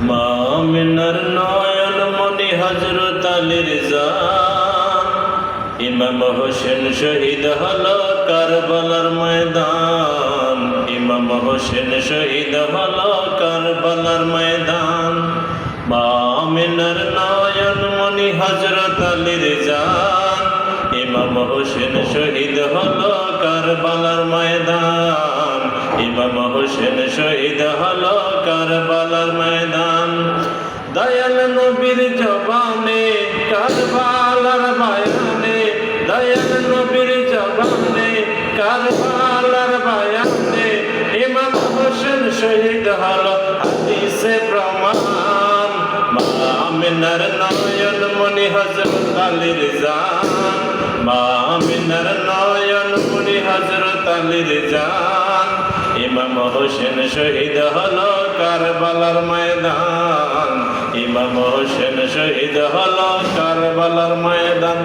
মা আমিনার নয়ন মনি হযরত আলীর জান, ইমাম হোসেন শহীদ হলো কারবালার ময়দান, ইমাম হোসেন শহীদ হলো কারবালার ময়দান। মা আমিনার নয়ন মনি হযরত আলীর জান, ইমাম হোসেন শহীদ হলো কারবালার ময়দান, ইমাম হোসেন শহীদ হলো কারবালার ময়দান। দয়াল নবীর জবানে কারবালার বায়ানে, দয়াল নবীর জবানে কারবালার বায়ানে, ইমাম হোসেন শহীদ হলো হাদিসে প্রমাণ। মা আমিনার নয়ন মনি হযরত আলীর জান, মা আমিনার নয়ন মনি হযরত আলীর জান, ইমাম হোসেন শহীদ হলো কারবালার ময়দান, ইমাম হোসেন শহীদ হলো কারবালার ময়দান।